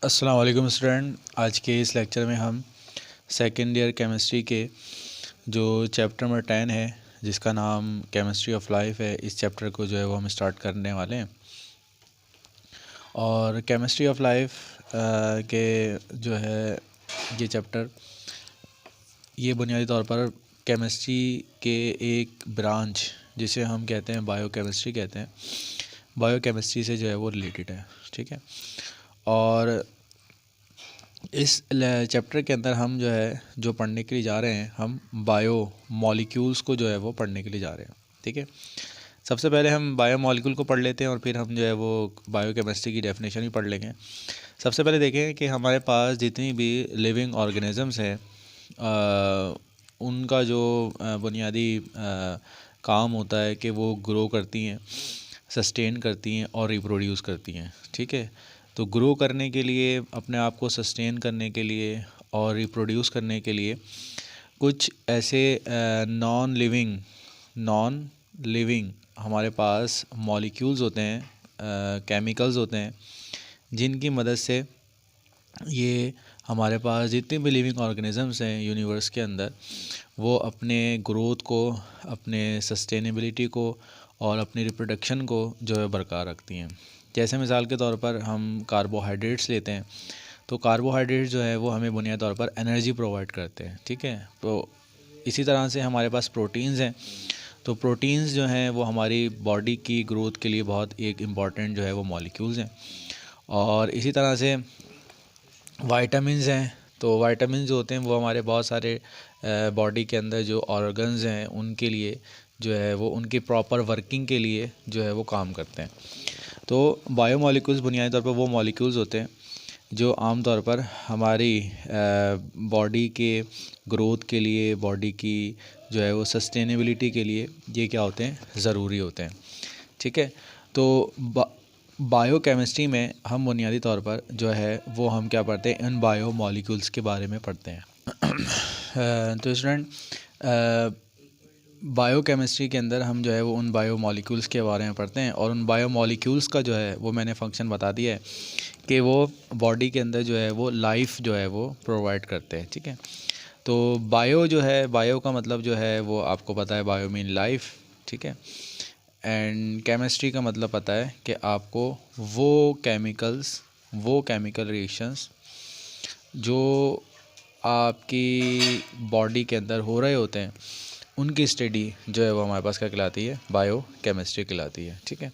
अस्सलाम वालेकुम स्टूडेंट। आज के इस लेक्चर में हम सेकेंड ईयर केमिस्ट्री के जो चैप्टर नंबर 10 है, जिसका नाम केमिस्ट्री ऑफ लाइफ है, इस चैप्टर को जो है वो हम स्टार्ट करने वाले हैं। और केमिस्ट्री ऑफ लाइफ के जो है ये चैप्टर, ये बुनियादी तौर पर केमिस्ट्री के एक ब्रांच, जिसे हम कहते हैं बायोकेमिस्ट्री कहते हैं, बायोकेमिस्ट्री से जो है वो रिलेटेड है। ठीक है। और इस चैप्टर के अंदर हम जो है जो पढ़ने के लिए जा रहे हैं, हम बायो मॉलिक्यूल्स को जो है वो पढ़ने के लिए जा रहे हैं। ठीक है। सबसे पहले हम बायो मॉलिक्यूल को पढ़ लेते हैं और फिर हम जो है वो बायो केमिस्ट्री की डेफिनेशन भी पढ़ लेंगे। सबसे पहले देखें कि हमारे पास जितनी भी लिविंग ऑर्गेनिजम्स हैं, उनका जो बुनियादी काम होता है कि वो ग्रो करती हैं, सस्टेन करती हैं और रिप्रोड्यूस करती हैं। ठीक है। तो ग्रो करने के लिए, अपने आप को सस्टेन करने के लिए और रिप्रोड्यूस करने के लिए कुछ ऐसे नॉन लिविंग हमारे पास मॉलिक्यूल्स होते हैं, केमिकल्स होते हैं, जिनकी मदद से ये हमारे पास जितने भी लिविंग ऑर्गेनिजम्स हैं यूनिवर्स के अंदर, वो अपने ग्रोथ को, अपने सस्टेनेबिलिटी को और अपनी रिप्रोडक्शन को जो है बरकरार रखती हैं। जैसे मिसाल के तौर पर हम कार्बोहाइड्रेट्स लेते हैं, तो कार्बोहाइड्रेट्स जो है वो हमें बुनियादी तौर पर एनर्जी प्रोवाइड करते हैं। ठीक है। तो इसी तरह से हमारे पास प्रोटीन्स हैं, तो प्रोटीन्स जो हैं वो हमारी बॉडी की ग्रोथ के लिए बहुत एक इम्पॉर्टेंट जो है वो मॉलिक्यूल्स हैं। और इसी तरह से वाइटामिन्स हैं, तो वाइटामिन जो होते हैं वो हमारे बहुत सारे बॉडी के अंदर जो ऑर्गन्स हैं उनके लिए जो है वो उनकी प्रॉपर वर्किंग के लिए जो है वो काम करते हैं। तो बायोमॉलिक्यूल्स बुनियादी तौर पर वो मॉलिक्यूल्स होते हैं जो आम तौर पर हमारी बॉडी के ग्रोथ के लिए, बॉडी की जो है वो सस्टेनेबिलिटी के लिए ये क्या होते हैं, ज़रूरी होते हैं। ठीक है। तो बायोकेमिस्ट्री में हम बुनियादी तौर पर जो है वो हम क्या पढ़ते हैं, इन बायो मॉलिक्यूल्स के बारे में पढ़ते हैं। तो स्टूडेंट, बायोकेमिस्ट्री के अंदर हम जो है वो उन बायो मॉलिक्यूल्स के बारे में पढ़ते हैं, और उन बायो मॉलिक्यूल्स का जो है वो मैंने फंक्शन बता दिया है कि वो बॉडी के अंदर जो है वो लाइफ जो है वो प्रोवाइड करते हैं। ठीक है। तो बायो जो है, बायो का मतलब जो है वो आपको पता है, बायो मीन लाइफ। ठीक है। एंड केमिस्ट्री का मतलब पता है कि आपको वो केमिकल रिएक्शंस जो आपकी बॉडी के अंदर हो रहे होते हैं, उनकी स्टडी जो है वो हमारे पास क्या कहलाती है, बायो केमिस्ट्री कहलाती है। ठीक है।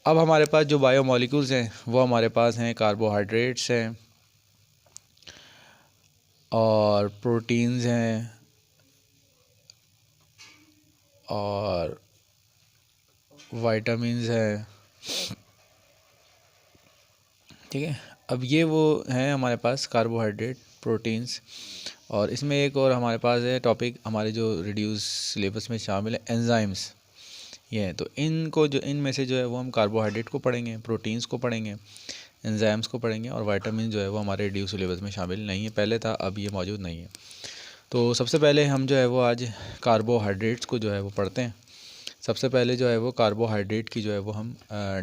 अब हमारे पास जो बायो मॉलिक्यूल्स हैं वो हमारे पास हैं, कार्बोहाइड्रेट्स हैं और प्रोटीन्स हैं और वाइटामिन्स हैं। ठीक है। अब ये वो हैं हमारे पास कार्बोहाइड्रेट, प्रोटीन्स, और इसमें एक और हमारे पास है टॉपिक हमारे जो रिड्यूस सिलेबस में शामिल है, एंजाइम्स। ये हैं, तो इनको जो इनमें से जो है वो हम कार्बोहाइड्रेट को पढ़ेंगे, प्रोटीन्स को पढ़ेंगे, एंजाइम्स को पढ़ेंगे, और वाइटामिन जो है वो हमारे रिड्यूस सिलेबस में शामिल नहीं है, पहले था, अब ये मौजूद नहीं है। तो सबसे पहले हम जो है वो आज कार्बोहाइड्रेट्स को जो है वो पढ़ते हैं। सबसे पहले जो है वो कार्बोहाइड्रेट की जो है वो हम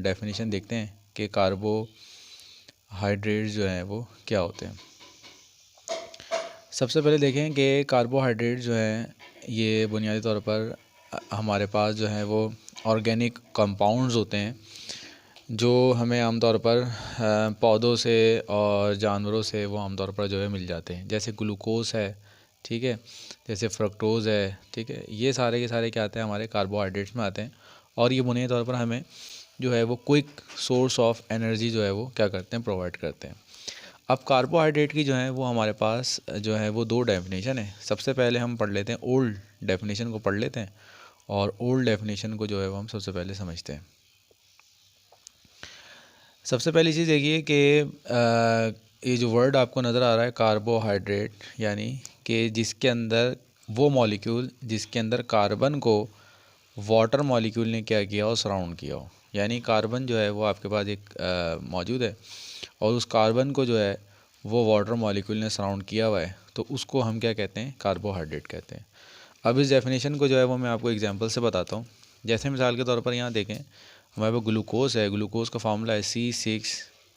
डेफिनेशन देखते हैं कि कार्बोहाइड्रेट्स जो हैं वो क्या होते हैं। सबसे पहले देखें कि कार्बोहाइड्रेट जो हैं ये बुनियादी तौर पर हमारे पास जो है वो ऑर्गेनिक कंपाउंड्स होते हैं, जो हमें आमतौर पर पौधों से और जानवरों से वो आमतौर पर जो है मिल जाते हैं। जैसे ग्लूकोज है, ठीक है, जैसे फ्रक्टोज़ है, ठीक है, ये सारे के सारे क्या आते हैं, हमारे कार्बोहाइड्रेट्स में आते हैं। और ये बुनियादी तौर पर हमें जो है वो क्विक सोर्स ऑफ एनर्जी जो है वो क्या करते हैं, प्रोवाइड करते हैं। अब कार्बोहाइड्रेट की जो है वो हमारे पास जो है वो दो डेफिनेशन है। सबसे पहले हम पढ़ लेते हैं, ओल्ड डेफिनेशन को पढ़ लेते हैं, और ओल्ड डेफिनेशन को जो है वो हम सबसे पहले समझते हैं। सबसे पहली चीज़ देखिए कि ये जो वर्ड आपको नज़र आ रहा है कार्बोहाइड्रेट, यानी कि जिसके अंदर वो मॉलिक्यूल जिसके अंदर कार्बन को वाटर मॉलिक्यूल ने क्या किया हो, सराउंड किया हो। यानी कार्बन जो है वो आपके पास एक मौजूद है, और उस कार्बन को जो है वो वाटर मॉलिक्यूल ने सराउंड किया हुआ है, तो उसको हम क्या कहते हैं, कार्बोहाइड्रेट कहते हैं। अब इस डेफिनेशन को जो है वो मैं आपको एग्जांपल से बताता हूँ। जैसे मिसाल के तौर पर यहाँ देखें, हमारे पास ग्लूकोज है, ग्लूकोज का फार्मूला है C6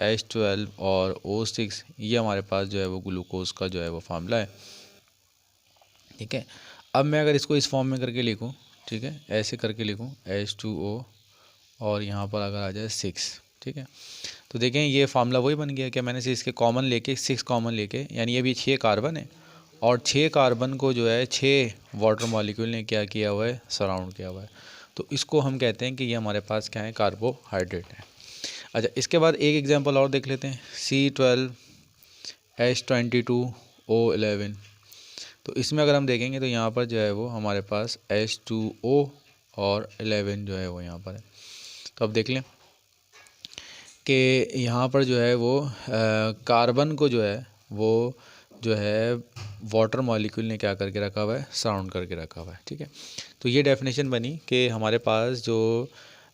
H12 और O6, ये हमारे पास जो है वो ग्लूकोज का जो है वो फार्मूला है। ठीक है, अब मैं अगर इसको इस फॉर्म में करके लिखूं, ठीक है, ऐसे करके लिखूं H2O और यहाँ पर अगर आ जाए 6, ठीक है, तो देखें ये फार्मूला वही बन गया कि मैंने से इसके कॉमन लेके 6 कॉमन लेके, यानी ये भी 6 कार्बन है और 6 कार्बन को जो है 6 वाटर मॉलिक्यूल ने क्या किया हुआ है, सराउंड किया हुआ है। तो इसको हम कहते हैं कि ये हमारे पास क्या है, कार्बोहाइड्रेट है। अच्छा, इसके बाद एक एग्जांपल और देख लेते हैं, C12H22O11। तो इसमें अगर हम देखेंगे तो यहाँ पर जो है वो हमारे पास H2O और 11 जो है वो यहाँ पर है। तो अब देख लें कि यहाँ पर जो है वो कार्बन को जो है वो जो है वाटर मॉलिक्यूल ने क्या करके रखा हुआ है, सराउंड करके रखा हुआ है। ठीक है, तो ये डेफिनेशन बनी कि हमारे पास जो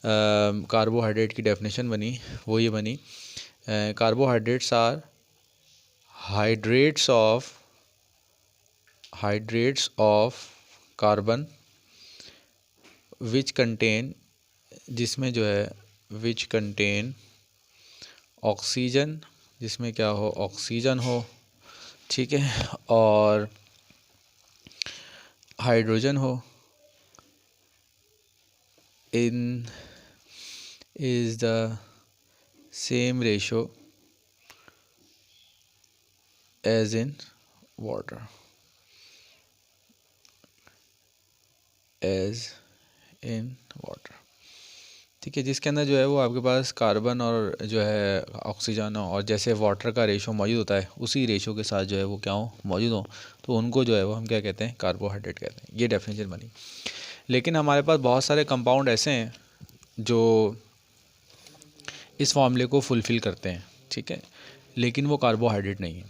कार्बोहाइड्रेट की डेफिनेशन बनी वो ये बनी, carbohydrates are hydrates of carbon which contain, जिसमें जो है विच कंटेन ऑक्सीजन, जिसमें क्या हो, ऑक्सीजन हो, ठीक है, और हाइड्रोजन हो, in is the same ratio as in water, as in water. ठीक है, जिसके अंदर जो है वो आपके पास कार्बन और जो है ऑक्सीजन हो और जैसे वाटर का रेशो मौजूद होता है उसी रेशो के साथ जो है वो क्या हो, मौजूद हो, तो उनको जो है वो हम क्या कहते हैं, कार्बोहाइड्रेट कहते हैं। ये डेफिनेशन बनी। लेकिन हमारे पास बहुत सारे कंपाउंड ऐसे हैं जो इस फॉर्मूले को फुलफ़िल करते हैं, ठीक है, लेकिन वो कार्बोहाइड्रेट नहीं है।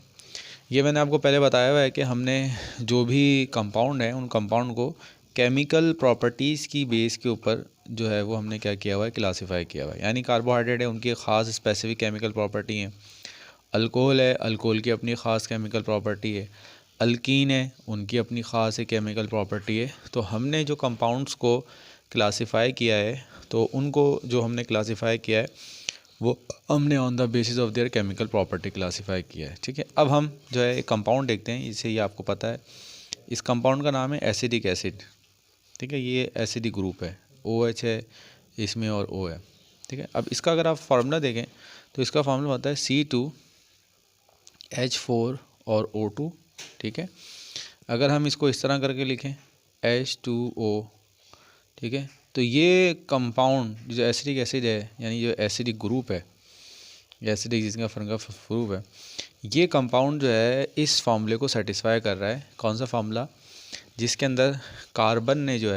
ये मैंने आपको पहले बताया हुआ है कि हमने जो भी कंपाउंड है उन कंपाउंड को केमिकल प्रॉपर्टीज़ की बेस के ऊपर जो है वो हमने क्या किया हुआ है, क्लासीफाई किया हुआ है। यानी कार्बोहाइड्रेट है, उनकी ख़ास स्पेसिफिक केमिकल प्रॉपर्टी है। अल्कोहल है, अल्कोहल की अपनी ख़ास केमिकल प्रॉपर्टी है। अल्कीन है, उनकी अपनी ख़ास एक केमिकल प्रॉपर्टी है। तो हमने जो कंपाउंड्स को क्लासीफाई किया है, तो उनको जो हमने क्लासीफाई किया है वो हमने on the basis of their chemical property classify किया है। ठीक है, अब हम जो है एक कंपाउंड देखते हैं, इसे ये आपको पता है, इस कंपाउंड का नाम है एसिडिक एसिड। ठीक है, ये एसिडिक ग्रुप है, OH है इसमें और O है। ठीक है, अब इसका अगर आप फार्मूला देखें तो इसका फार्मूला होता है C2H4 और O2। ठीक है, अगर हम इसको इस तरह करके लिखें H2O, ठीक है, तो ये कंपाउंड जो एसिडिक एसिड है, यानी जो एसिडिक ग्रुप है, एसिडिक जिसका फंगस ग्रुप है, ये कंपाउंड जो है इस फार्मूले को सेटिस्फाई कर रहा है। कौन सा फार्मूला? जिसके अंदर कार्बन ने जो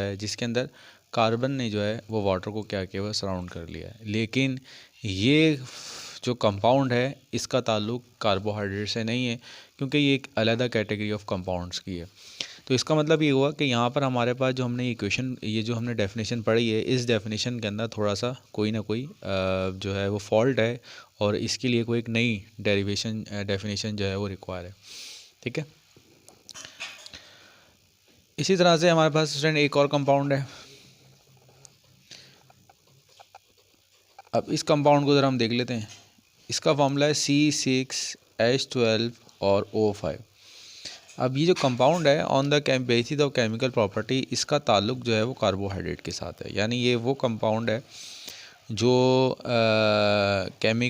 है वो वाटर को क्या किया हुआ, सराउंड कर लिया है। लेकिन ये जो कंपाउंड है इसका ताल्लुक कार्बोहाइड्रेट से नहीं है, क्योंकि ये एक अलग कैटेगरी ऑफ कंपाउंड्स की है। तो इसका मतलब ये हुआ कि यहाँ पर हमारे पास जो हमने इक्वेशन, ये जो हमने डेफिनेशन पढ़ी है, इस डेफिनेशन के अंदर थोड़ा सा कोई ना कोई जो है वो फॉल्ट है और इसके लिए कोई एक नई डेफिनेशन जो है वो रिक्वायर है। ठीक है, इसी तरह से हमारे पास स्टूडेंट एक और कंपाउंड है। अब इस कंपाउंड को ज़रा हम देख लेते हैं। इसका फॉर्मूला है C6H12 और O5। अब ये जो कंपाउंड है on the basis of chemical property, इसका ताल्लुक जो है वो कार्बोहाइड्रेट के साथ है। यानी ये वो कंपाउंड है जो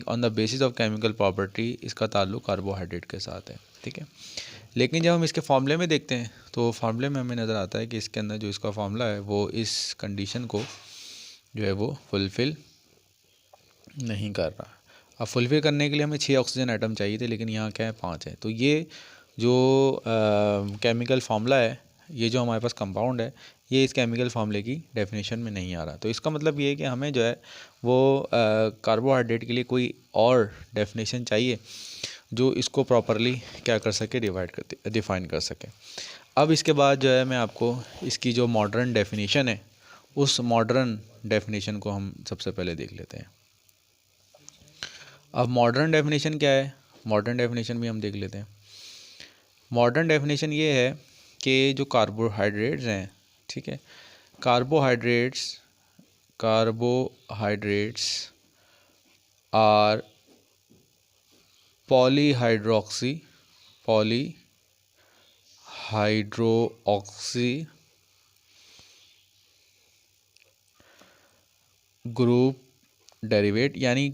on the basis of chemical property इसका ताल्लुक कार्बोहाइड्रेट के साथ है। ठीक है, लेकिन जब हम इसके फार्मूले में देखते हैं तो फार्मूले में हमें नज़र आता है कि इसके अंदर जो इसका फार्मूला है वो इस कंडीशन को जो है वो फुलफ़िल नहीं कर रहा। अब फुलफ़िल करने के लिए हमें 6 ऑक्सीजन आइटम चाहिए थे, लेकिन यहाँ क्या है, 5 है। तो ये जो केमिकल फार्मूला है, ये जो हमारे पास कंपाउंड है, ये इस केमिकल फार्मूले की डेफिनेशन में नहीं आ रहा। तो इसका मतलब ये है कि हमें जो है वो कार्बोहाइड्रेट के लिए कोई और डेफिनेशन चाहिए जो इसको प्रॉपरली क्या कर सके, डिफ़ाइन कर सके। अब इसके बाद जो है मैं आपको इसकी जो मॉडर्न डेफिनेशन है, उस मॉडर्न डेफिनेशन को हम सबसे पहले देख लेते हैं। अब मॉडर्न डेफिनेशन क्या है, मॉडर्न डेफिनेशन भी हम देख लेते हैं। मॉडर्न डेफिनेशन ये है कि जो कार्बोहाइड्रेट्स हैं, ठीक है, carbohydrates are polyhydroxy group derivate, यानी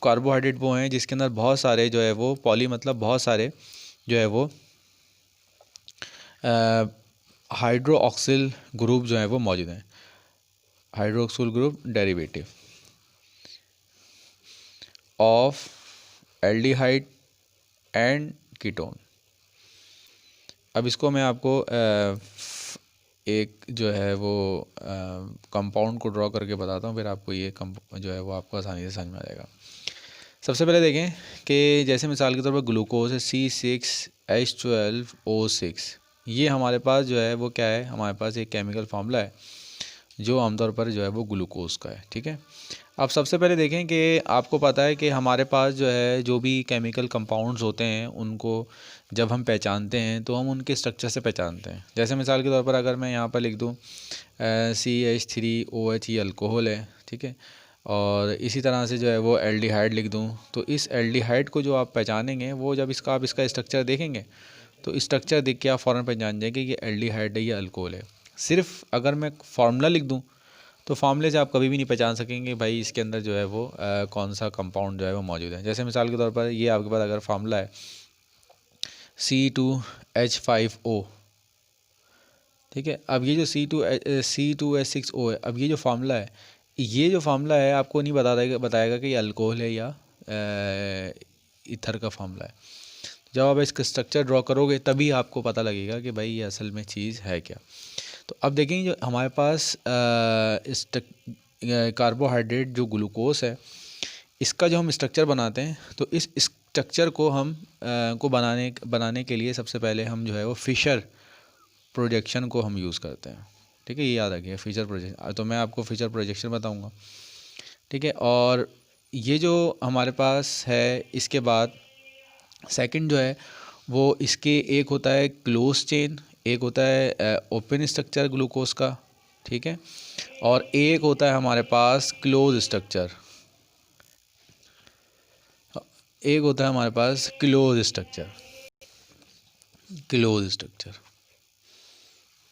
कार्बोहाइड्रेट वो हैं जिसके अंदर बहुत सारे जो है वो पॉली मतलब बहुत सारे जो है वो हाइड्रोक्सिल ग्रुप जो है वो मौजूद हैं। Hydroxyl group derivative of aldehyde and ketone. अब इसको मैं आपको एक जो है वो कंपाउंड को ड्रॉ करके बताता हूँ, फिर आपको ये जो है वो आपको आसानी से समझ में आ जाएगा। सबसे पहले देखें कि जैसे मिसाल के तौर पर ग्लूकोज है C6H12O6, ये हमारे पास जो है वो क्या है, हमारे पास एक केमिकल फार्मूला है जो आमतौर पर जो है वो ग्लूकोज का है। ठीक है, अब सबसे पहले देखें कि आपको पता है कि हमारे पास जो है जो भी केमिकल कंपाउंड्स होते हैं उनको जब हम पहचानते हैं तो हम उनके स्ट्रक्चर से पहचानते हैं। जैसे मिसाल के तौर पर अगर मैं यहाँ पर लिख दूँ CH3OH, ये अल्कोहल है। ठीक है, और इसी तरह से जो है वो एल्डिहाइड लिख दूँ, तो इस एल्डिहाइड को जो आप पहचानेंगे वो जब आप इसका स्ट्रक्चर देखेंगे तो स्ट्रक्चर देख के आप फ़ौरन पहचान जाएंगे कि ये एल्डिहाइड है, ये अल्कोहल है। सिर्फ अगर मैं फार्मूला लिख दूँ तो फार्मूले से आप कभी भी नहीं पहचान सकेंगे भाई इसके अंदर जो है वो कौन सा कंपाउंड जो है वो मौजूद है। जैसे मिसाल के तौर पर ये आपके पास अगर फार्मूला है C2H5O, ठीक है, अब ये जो C2H6O है, अब ये जो फार्मूला है आपको नहीं बताएगा कि ये अल्कोहल है या ईथर का फार्मूला है। जब आप इसका स्ट्रक्चर ड्रॉ करोगे तभी आपको पता लगेगा कि भाई ये असल में चीज़ है क्या। तो अब देखेंगे जो हमारे पास कार्बोहाइड्रेट जो ग्लूकोज है, इसका जो हम स्ट्रक्चर बनाते हैं तो इस स्ट्रक्चर को हम को बनाने के लिए सबसे पहले हम जो है वो फिशर प्रोजेक्शन को हम यूज़ करते हैं। ठीक है, ये याद रखिए फिशर प्रोजेक्शन, तो मैं आपको फिशर प्रोजेक्शन बताऊंगा। ठीक है, और ये जो हमारे पास है इसके बाद सेकंड जो है वो इसके एक होता है क्लोज चेन, एक होता है ओपन स्ट्रक्चर ग्लूकोज का। ठीक है, और एक होता है हमारे पास क्लोज स्ट्रक्चर, एक होता है हमारे पास क्लोज स्ट्रक्चर।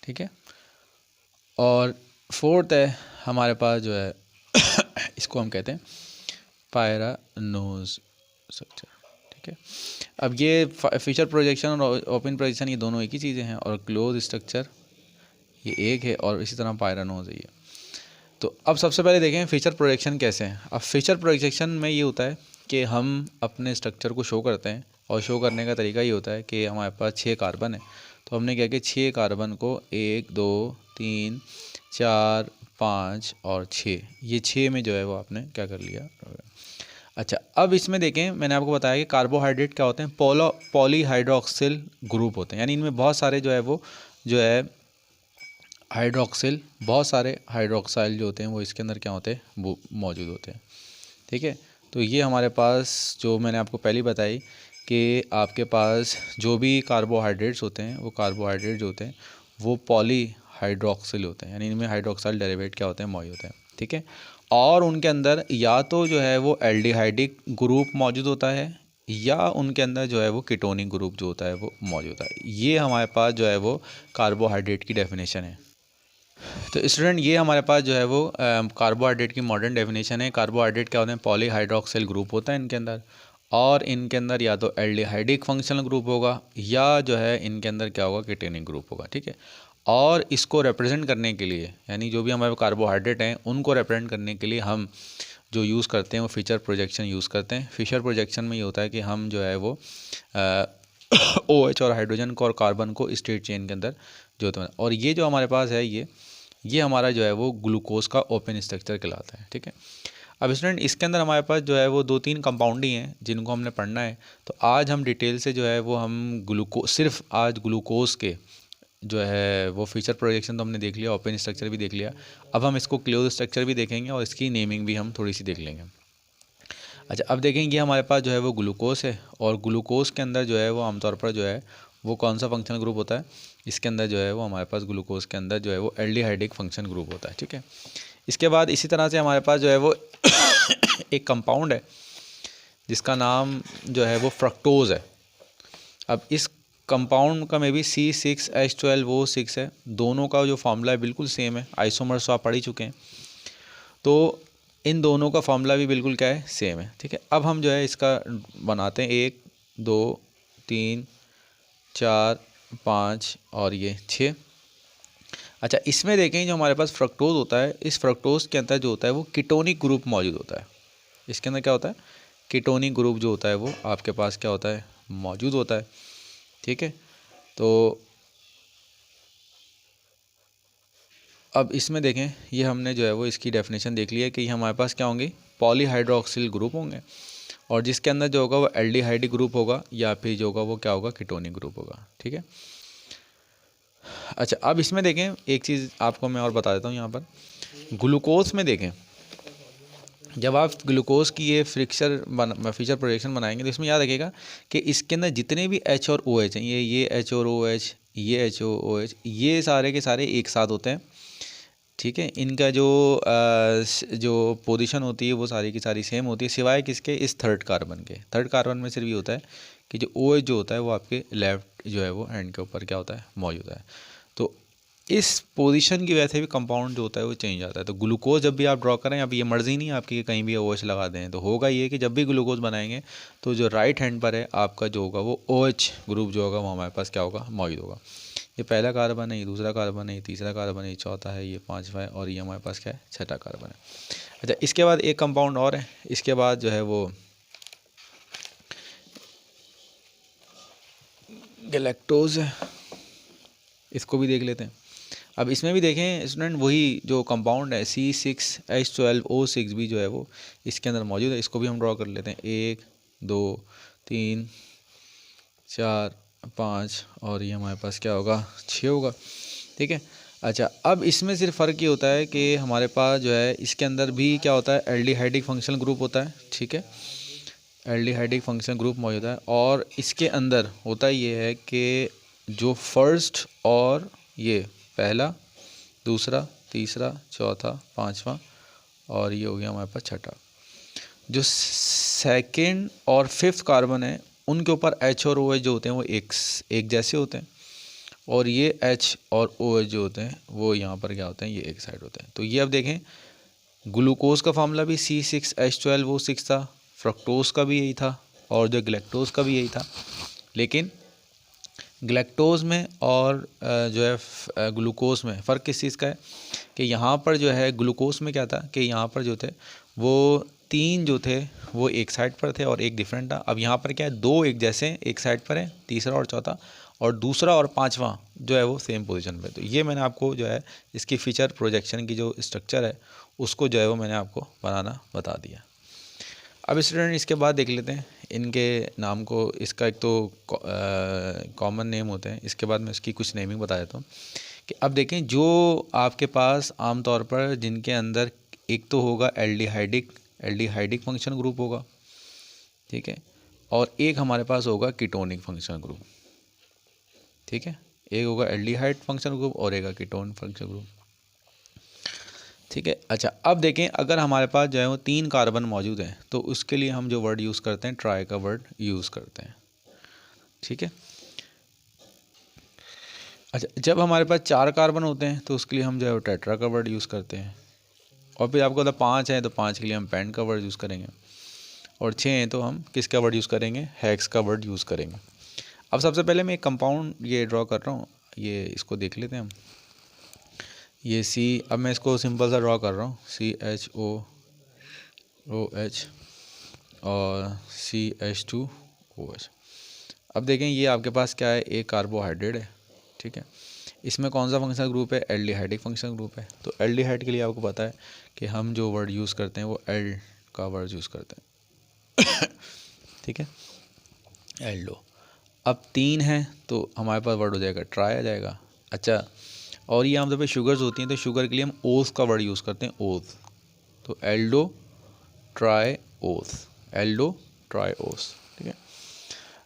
ठीक है, और फोर्थ है हमारे पास जो है इसको हम कहते हैं पायरानोज स्ट्रक्चर। ठीक है, अब ये फिशर प्रोजेक्शन और ओपन प्रोजेक्शन ये दोनों एक ही चीज़ें हैं, और क्लोज स्ट्रक्चर ये एक है, और इसी तरह पायरानोज है ये। तो अब सबसे पहले देखें फिशर प्रोजेक्शन कैसे हैं। अब फिशर प्रोजेक्शन में ये होता है कि हम अपने स्ट्रक्चर को शो करते हैं, और शो करने का तरीका ये होता है कि हमारे पास 6 कार्बन है, तो हमने क्या किया 6 कार्बन को 1 2 3 4 5 और 6, ये 6 में जो है वो आपने क्या कर लिया। अच्छा, अब इसमें देखें मैंने आपको बताया कि कार्बोहाइड्रेट क्या होते हैं, पॉलीहाइड्रोक्सिल ग्रुप होते हैं, यानी इनमें बहुत सारे जो है वो जो है हाइड्रोक्सिल, बहुत सारे हाइड्रोक्साइल जो होते हैं वो इसके अंदर क्या होते हैं वो मौजूद होते हैं। ठीक है, तो ये हमारे पास जो मैंने आपको पहले बताई कि आपके पास जो भी कार्बोहाइड्रेट्स होते हैं वो कार्बोहाइड्रेट जो होते हैं वो पॉलीहाइड्रोक्सिल होते हैं, यानी इनमें हाइड्रोक्साइल डेरिवेट क्या होते हैं मौजूद होते हैं। ठीक है, और उनके अंदर या तो जो है वो एल्डिहाइडिक ग्रुप मौजूद होता है या उनके अंदर जो है वो कीटोनिक ग्रुप जो होता है वो मौजूद होता है। ये हमारे पास जो है वो कार्बोहाइड्रेट की डेफिनेशन है। तो स्टूडेंट ये हमारे पास जो है वो कार्बोहाइड्रेट की मॉडर्न डेफिनेशन है। कार्बोहाइड्रेट क्या होते हैं, पॉलीहाइड्रोक्सिल ग्रुप होता है इनके अंदर, और इनके अंदर या तो एल्डिहाइडिक फंक्शनल ग्रुप होगा या जो है इनके अंदर क्या होगा कीटोनिक ग्रुप होगा। ठीक है, और इसको रिप्रेजेंट करने के लिए, यानी जो भी हमारे कार्बोहाइड्रेट हैं उनको रिप्रेजेंट करने के लिए हम जो यूज़ करते हैं वो फिशर प्रोजेक्शन यूज़ करते हैं। फिशर प्रोजेक्शन में ये होता है कि हम जो है वो OH और हाइड्रोजन को और कार्बन को स्ट्रेट चेन के अंदर जो होता है, और ये जो हमारे पास है ये हमारा जो है वो ग्लूकोज का ओपन स्ट्रक्चर कहलाता है। ठीक है, अब स्टूडेंट इसके अंदर हमारे पास जो है वो 2-3 कंपाउंड ही हैं जिनको हमने पढ़ना है। तो आज हम डिटेल से जो है वो हम सिर्फ आज ग्लूकोज के जो है वो फीचर प्रोजेक्शन तो हमने देख लिया, ओपन स्ट्रक्चर भी देख लिया। अब हम इसको क्लोज स्ट्रक्चर भी देखेंगे और इसकी नेमिंग भी हम थोड़ी सी देख लेंगे। अच्छा, अब देखेंगे हमारे पास जो है वो ग्लूकोज है, और ग्लूकोज के अंदर जो है वो आमतौर पर जो है वो कौन सा फंक्शनल ग्रुप होता है, इसके अंदर जो है वो हमारे पास ग्लूकोज के अंदर जो है वो एल्डिहाइडिक फंक्शन ग्रुप होता है। ठीक है, इसके बाद इसी तरह से हमारे पास जो है वो एक कंपाउंड है जिसका नाम जो है वो फ्रक्टोज़ है। अब इस कंपाउंड का मे बी C6H12O6 है। दोनों का जो फार्मूला है बिल्कुल सेम है, आइसोमर्स तो आप पढ़ ही चुके हैं, तो इन दोनों का फार्मूला भी बिल्कुल क्या है, सेम है। ठीक है, अब हम जो है इसका बनाते हैं 1 2 3 4 5 और ये 6। अच्छा, इसमें देखें जो हमारे पास फ्रक्टोज़ होता है, इस फ्रक्टोज़ के अंदर जो होता है वो कीटोनिक ग्रुप मौजूद होता है। इसके अंदर क्या होता है, कीटोनिक ग्रुप जो होता है वो आपके पास क्या होता है, मौजूद होता है। ठीक है, तो अब इसमें देखें, ये हमने जो है वो इसकी डेफिनेशन देख ली है कि हमारे पास क्या होंगे, पॉलीहाइड्रोक्सिल ग्रुप होंगे, और जिसके अंदर जो होगा वो एल्डिहाइड ग्रुप होगा, या फिर जो होगा वो क्या होगा, कीटोनिक ग्रुप होगा। ठीक है, अच्छा अब इसमें देखें एक चीज़ आपको मैं और बता देता हूँ यहाँ पर, ग्लूकोज में देखें, जब आप ग्लूकोज की ये फीचर प्रोजेक्शन बनाएंगे तो इसमें याद रखिएगा कि इसके अंदर जितने भी H और OH हैं, ये H और OH, ये H और OH, ये सारे के सारे एक साथ होते हैं। ठीक है, इनका जो पोजीशन होती है वो सारी की सारी सेम होती है, सिवाय किसके, इस थर्ड कार्बन के। थर्ड कार्बन में सिर्फ ये होता है कि जो OH जो होता है वो आपके लेफ्ट जो है वो हैंड के ऊपर क्या होता है, मौजूद है। तो इस पोजीशन की वजह से भी कंपाउंड जो होता है वो चेंज आता है। तो ग्लूकोज जब भी आप ड्रॉ करें, अब ये मर्जी नहीं आपकी कि कहीं भी OH लगा दें, तो होगा ये कि जब भी ग्लूकोज बनाएंगे तो जो राइट हैंड पर है आपका जो होगा वो OH ग्रुप जो होगा वो हमारे पास क्या होगा, मौजूद होगा। ये पहला कार्बन है, ये दूसरा कार्बन है, ये तीसरा कार्बन है, ये चौथा है, ये पांचवा है, और ये हमारे पास क्या है, छठा कार्बन है। अच्छा, इसके बाद एक कंपाउंड और है, इसके बाद जो है वो गैलेक्टोज है, इसको भी देख लेते हैं। अब इसमें भी देखें स्टूडेंट, वही जो कंपाउंड है C6H12O6 भी जो है वो इसके अंदर मौजूद है। इसको भी हम ड्रॉ कर लेते हैं, 1 2 3 4 5 और ये हमारे पास क्या होगा, 6 होगा। ठीक है, अच्छा अब इसमें सिर्फ फ़र्क ये होता है कि हमारे पास जो है इसके अंदर भी क्या होता है, एल्डिहाइडिक फंक्शनल ग्रुप होता है। ठीक है, एल्डिहाइडिक फंक्शनल ग्रुप मौजूद है, और इसके अंदर होता ये है कि जो फर्स्ट और ये पहला, दूसरा, तीसरा, चौथा, पांचवा और ये हो गया हमारे पास छठा, जो सेकंड और फिफ्थ कार्बन है उनके ऊपर H और OH जो होते हैं वो एक जैसे होते हैं, और ये H और OH जो होते हैं वो यहाँ पर क्या होते हैं, ये एक साइड होते हैं। तो ये अब देखें, ग्लूकोज का फार्मूला भी C6H12O6 था, फ्रक्टोज का भी यही था, और जो गैलेक्टोज का भी यही था। लेकिन गैलेक्टोज में और जो है ग्लूकोज में फ़र्क किस चीज़ का है कि यहाँ पर जो है ग्लूकोज में क्या था कि यहाँ पर जो थे वो 3 जो थे वो एक साइड पर थे और एक डिफरेंट था। अब यहाँ पर क्या है, 2 एक जैसे एक साइड पर है, तीसरा और चौथा, और दूसरा और पांचवा जो है वो सेम पोजीशन पे। तो ये मैंने आपको जो है इसकी फीचर प्रोजेक्शन की जो स्ट्रक्चर है उसको जो है वो मैंने आपको बनाना बता दिया। अब स्टूडेंट इसके बाद देख लेते हैं इनके नाम को। इसका एक तो कॉमन नेम होते हैं, इसके बाद मैं इसकी कुछ नेमिंग बता देता हूँ कि अब देखें जो आपके पास आमतौर पर जिनके अंदर एक तो होगा एल्डिहाइडिक फंक्शन ग्रुप होगा, ठीक है, और एक हमारे पास होगा कीटोनिक फंक्शन ग्रुप। ठीक है, एक होगा एल्डिहाइड फंक्शन ग्रुप और एक कीटोन फंक्शन ग्रुप। ठीक है, अच्छा अब देखें अगर हमारे पास जो है वो 3 कार्बन मौजूद हैं तो उसके लिए हम जो वर्ड यूज़ करते हैं, ट्राई का वर्ड यूज़ करते हैं। ठीक है, अच्छा जब हमारे पास 4 कार्बन होते हैं तो उसके लिए हम जो है वो टेट्रा का वर्ड यूज़ करते हैं, और फिर आपको पता 5 है तो 5 के लिए हम पेंट का वर्ड यूज़ करेंगे, और 6 हैं तो हम किसका वर्ड यूज़ करेंगे, हेक्स का वर्ड यूज़ करेंगे। अब सबसे पहले मैं एक कंपाउंड ये ड्रॉ कर रहा हूँ, ये इसको देख लेते हैं हम। ये C, अब मैं इसको सिंपल सा ड्रॉ कर रहा हूँ, CHOOH और CH2OH। अब देखें ये आपके पास क्या है, एक कार्बोहाइड्रेट है। ठीक है, इसमें कौन सा फंक्शनल ग्रुप है, एल्डिहाइडिक फंक्शनल ग्रुप है। तो एल्डिहाइड के लिए आपको पता है कि हम जो वर्ड यूज़ करते हैं वो एल का वर्ड यूज़ करते हैं। ठीक है, एल्डो। अब 3 है तो हमारे पास वर्ड हो जाएगा ट्राई आ जाएगा। अच्छा, और ये आमतौर पे शुगर्स होती हैं तो शुगर के लिए हम ओस का वर्ड यूज़ करते हैं, ओस। तो एल्डो ट्राई ओस, एल्डो ट्राई ओस। ठीक है,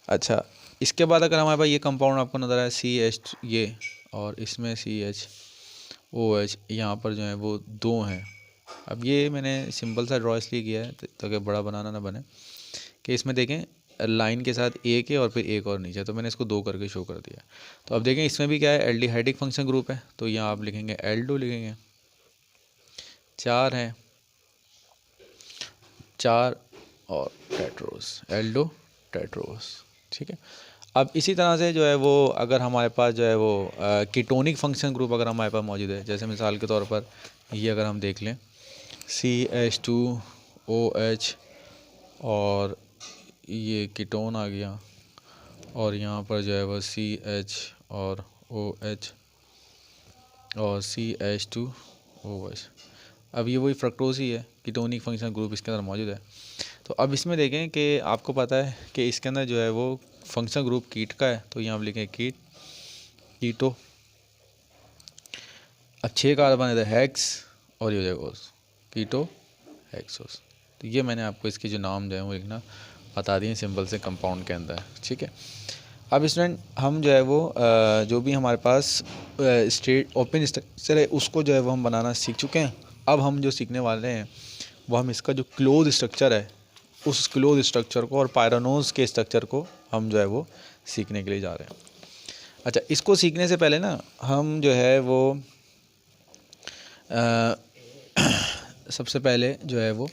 अच्छा इसके बाद अगर हमारे पास ये कंपाउंड आपको नज़र आए CH ये, और इसमें CHOH, यहाँ पर जो है वो 2 हैं। अब ये मैंने सिंपल सा ड्रॉ इसलिए किया है ताकि बड़ा बनाना ना बने, कि इसमें देखें लाइन के साथ एक है और फिर एक और नीचे, तो मैंने इसको 2 करके शो कर दिया। तो अब देखें इसमें भी क्या है, एल्डिहाइडिक फंक्शन ग्रुप है, तो यहाँ आप लिखेंगे एल्डो लिखेंगे, 4 हैं, 4 और टेट्रोस, एल्डो टेट्रोस। ठीक है, अब इसी तरह से जो है वो अगर हमारे पास जो है वो कीटोनिक फंक्शन ग्रुप अगर हमारे पास मौजूद है, जैसे मिसाल के तौर पर ये अगर हम देख लें CH2OH और ये कीटोन आ गया, और यहाँ पर जो है वो CH और OH और CH2OH। अब ये वही फ्रक्टोज ही है, कीटोनिक फंक्शन ग्रुप इसके अंदर मौजूद है। तो अब इसमें देखें कि आपको पता है कि इसके अंदर जो है वो फंक्शन ग्रुप कीट का है, तो यहाँ आप लिखें कीट, कीटो। अब 6 कार्बन है, हेक्स और ये हो जाएगा कीटो हेक्सोस। तो ये मैंने आपको इसके जो नाम जो है वो लिखना बता दिए सिंपल से कंपाउंड के अंदर। ठीक है, अब स्टूडेंट हम जो है वो जो भी हमारे पास स्टेट ओपन स्ट्रक्चर है उसको जो है वो हम बनाना सीख चुके हैं। अब हम जो सीखने वाले हैं वो हम इसका जो क्लोज स्ट्रक्चर है उस क्लोज स्ट्रक्चर को और पायरानोज के स्ट्रक्चर को हम जो है वो सीखने के लिए जा रहे हैं। अच्छा, इसको सीखने से पहले ना हम जो है वो सबसे पहले जो है वो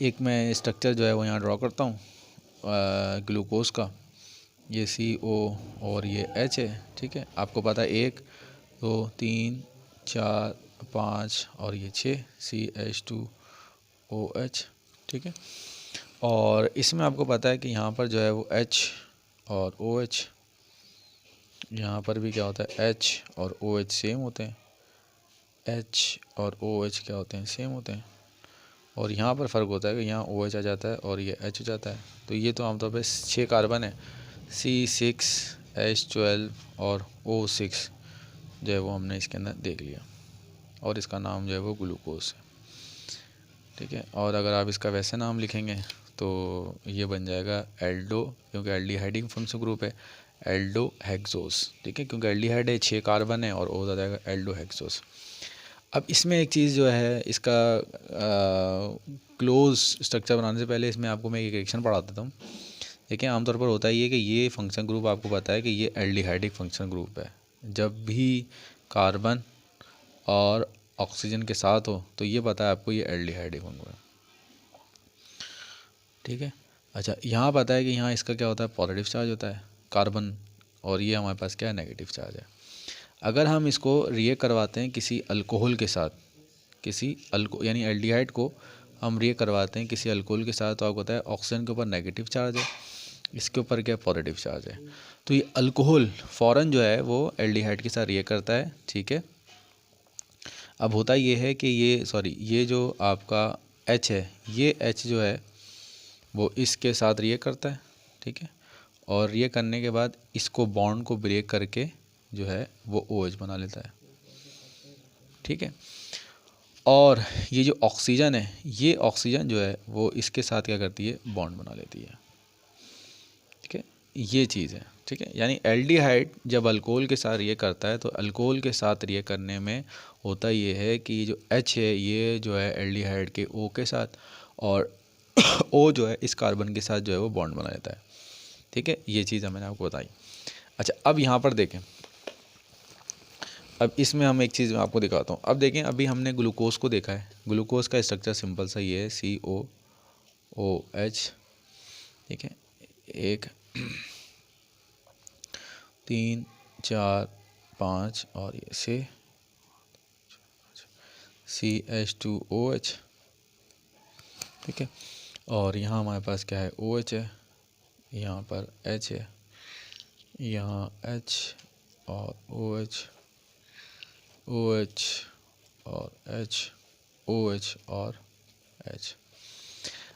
एक मैं स्ट्रक्चर जो है वो यहाँ ड्रॉ करता हूँ ग्लूकोज का। ये CO और ये H है। ठीक है, आपको पता है 1 2 3 4 5 और ये 6 CH2OH। ठीक है, और इसमें आपको पता है कि यहाँ पर जो है वो H और OH, यहाँ पर भी क्या होता है H और OH सेम होते हैं, H और OH क्या होते हैं, सेम होते हैं। और यहाँ पर फ़र्क होता है कि यहाँ OH आ जाता है और ये H हो जाता है। तो ये तो आमतौर पर 6 कार्बन है, C6H12 और O6 जो है वो हमने इसके अंदर देख लिया, और इसका नाम जो है वो ग्लूकोज है। ठीक है, और अगर आप इसका वैसे नाम लिखेंगे तो ये बन जाएगा एल्डो, क्योंकि एल्डिहाइडिक फंक्शन ग्रुप है, एल्डो हेक्सोस। ठीक है, क्योंकि एल्डिहाइड है 6 कार्बन है और O आ जाएगा एल्डो हेक्सोस। अब इसमें एक चीज़ जो है इसका क्लोज स्ट्रक्चर बनाने से पहले इसमें आपको मैं एक रिएक्शन पढ़ा देता हूँ। देखिए, आमतौर पर होता ही है कि ये फंक्शन ग्रुप आपको पता है कि ये एल्डिहाइडिक फंक्शन ग्रुप है। जब भी कार्बन और ऑक्सीजन के साथ हो तो ये पता है आपको ये एल्डिहाइडिक ग्रुप है। ठीक है, अच्छा, यहाँ पता है कि यहाँ इसका क्या होता है, पॉजिटिव चार्ज होता है कार्बन, और ये हमारे पास क्या है, नेगेटिव चार्ज है। अगर हम इसको रिएक्ट करवाते हैं किसी अल्कोहल के साथ, किसी यानी एल्डिहाइड को हम रिएक्ट करवाते हैं किसी अल्कोहल के साथ, तो आपको पता है ऑक्सीजन के ऊपर नेगेटिव चार्ज है, इसके ऊपर क्या पॉजिटिव चार्ज है। तो ये अल्कोहल फ़ौरन जो है वो एल्डिहाइड के साथ रिएक्ट करता है। ठीक है, अब होता ये है कि ये जो आपका H है, ये H जो है वो इसके साथ रिएक्ट करता है। ठीक है, और रिएक्ट करने के बाद इसको बॉन्ड को ब्रेक करके जो है वो OH बना लेता है। ठीक है, और ये जो ऑक्सीजन है, ये ऑक्सीजन जो है वो इसके साथ क्या करती है, बॉन्ड बना लेती है। ठीक है, ये चीज़ है। ठीक है, यानी एल्डिहाइड जब अल्कोहल के साथ रिएक्ट करता है तो अल्कोहल के साथ रिएक्ट करने में होता ये है कि जो H है ये जो है एल्डिहाइड के O के साथ, और O जो है इस कार्बन के साथ जो है वो बॉन्ड बना लेता है। ठीक है, ये चीज़ मैंने आपको बताई। अच्छा, अब यहाँ पर देखें, अब इसमें हम एक चीज़ मैं आपको दिखाता हूँ। अब देखें, अभी हमने ग्लूकोज को देखा है, ग्लूकोज का स्ट्रक्चर सिंपल सा ये है COOH। ठीक है, 1 3 4 5 और ये से CH2OH। ठीक है, और यहाँ हमारे पास क्या है, OH है, यहाँ पर H है, यहाँ H और OH, OH और H, OH और H।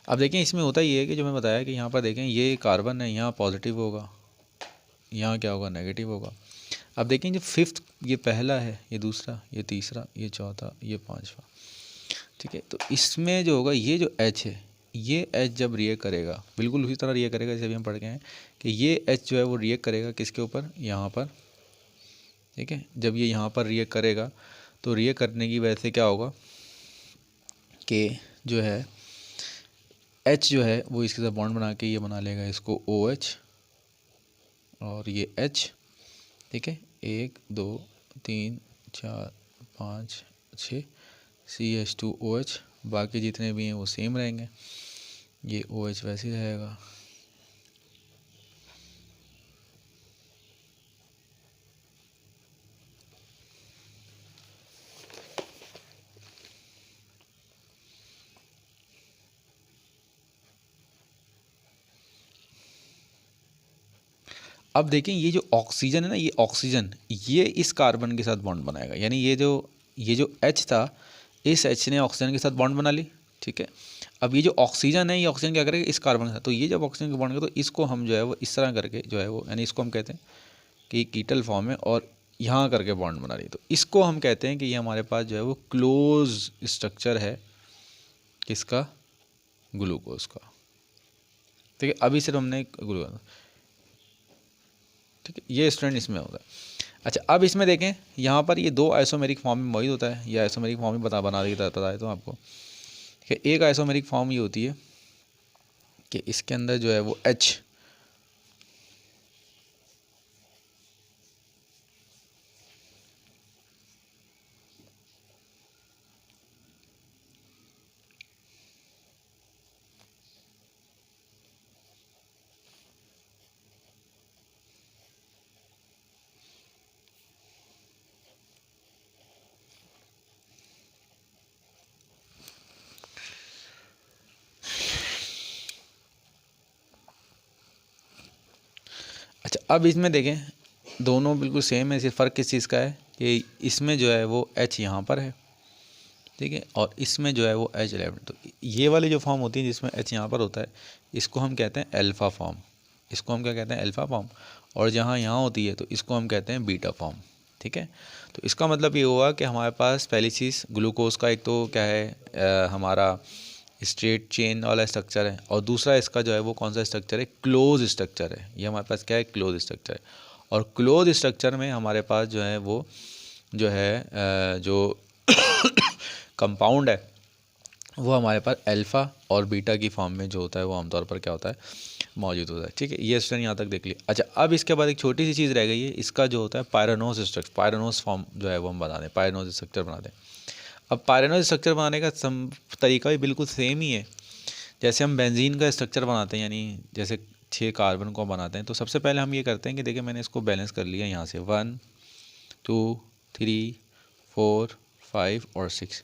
अब देखें, इसमें होता ये है कि जो मैं बताया कि यहाँ पर देखें ये कार्बन है, यहाँ पॉजिटिव होगा, यहाँ क्या होगा, नेगेटिव होगा। अब देखें, जो फिफ्थ, ये पहला है, ये दूसरा, ये तीसरा, ये चौथा, ये पांचवा। ठीक है, तो इसमें जो होगा ये जो H है, ये H जब रिएक्ट करेगा बिल्कुल उसी तरह रिएक्ट करेगा जैसे अभी हम पढ़ गए हैं कि ये H जो है वो रिएक्ट करेगा किसके ऊपर, यहाँ पर। ठीक है, जब ये यहाँ पर रिएक्ट करेगा तो रिएक्ट करने की वजह से क्या होगा कि जो है H जो है वो इसके साथ बॉन्ड बना के ये बना लेगा इसको OH और ये H, ठीक है। 1 2 3 4 5 6 CH2OH, बाकी जितने भी हैं वो सेम रहेंगे, ये OH वैसे ही रहेगा। अब देखें ये जो ऑक्सीजन है ना, ये ऑक्सीजन ये इस कार्बन के साथ बॉन्ड बनाएगा, यानी ये जो H था, इस H ने ऑक्सीजन के साथ बॉन्ड बना ली, ठीक है। अब ये जो ऑक्सीजन है, ये ऑक्सीजन क्या करेगा इस कार्बन के साथ, तो ये जब ऑक्सीजन के बॉन्ड करेगा तो इसको हम जो है वो इस तरह करके जो है वो, यानी इसको हम कहते हैं कि कीटल फॉर्म है और यहाँ करके बॉन्ड बना रही, तो इसको हम कहते हैं कि ये हमारे पास जो है वो क्लोज स्ट्रक्चर है किसका, ग्लूकोज का, ठीक है। अभी सिर्फ हमने ग्लूकोज, ठीक है, ये स्टूडेंट इसमें होता है। अच्छा, अब इसमें देखें यहाँ पर ये 2 आइसोमेरिक फॉर्म में मौजूद होता है, ये आइसोमेरिक फॉर्म ही बना देता है तो आपको, ठीक है। एक आइसोमेरिक फॉर्म ये होती है कि इसके अंदर जो है वो H, अच्छा अब इसमें देखें दोनों बिल्कुल सेम है, सिर्फ फ़र्क किस चीज़ का है कि इसमें जो है वो H यहाँ पर है, ठीक है, और इसमें जो है वो H लेफ्ट। तो ये वाली जो फॉर्म होती है जिसमें H यहाँ पर होता है, इसको हम कहते हैं अल्फ़ा फॉर्म, इसको हम क्या कहते हैं अल्फ़ा फॉर्म, और जहाँ यहाँ होती है तो इसको हम कहते हैं बीटा फॉर्म, ठीक है। तो इसका मतलब ये हुआ कि हमारे पास पहली चीज़ ग्लूकोज का एक तो क्या है हमारा स्ट्रेट चेन वाला स्ट्रक्चर है, और दूसरा इसका जो है वो कौन सा स्ट्रक्चर है, क्लोज स्ट्रक्चर है। ये हमारे पास क्या है, क्लोज स्ट्रक्चर है, और क्लोज स्ट्रक्चर में हमारे पास जो है वो जो है जो कंपाउंड है वो हमारे पास अल्फ़ा और बीटा की फॉर्म में जो होता है वो आमतौर पर क्या होता है, मौजूद होता है, ठीक है। ये स्टूडेंट यहाँ तक देख लिया। अच्छा अब इसके बाद एक छोटी सी चीज़ रह गई है, इसका जो होता है पायरानोज स्ट्रक्चर, पायरानोज फॉर्म जो है वो हम बना दें, पायरानोज स्ट्रक्चर बना दें। अब पायरानोज स्ट्रक्चर बनाने का तरीका भी बिल्कुल सेम ही है जैसे हम बेंजीन का स्ट्रक्चर बनाते हैं, यानी जैसे 6 कार्बन को बनाते हैं। तो सबसे पहले हम ये करते हैं कि देखिए मैंने इसको बैलेंस कर लिया यहाँ से 1 2 3 4 5 और 6।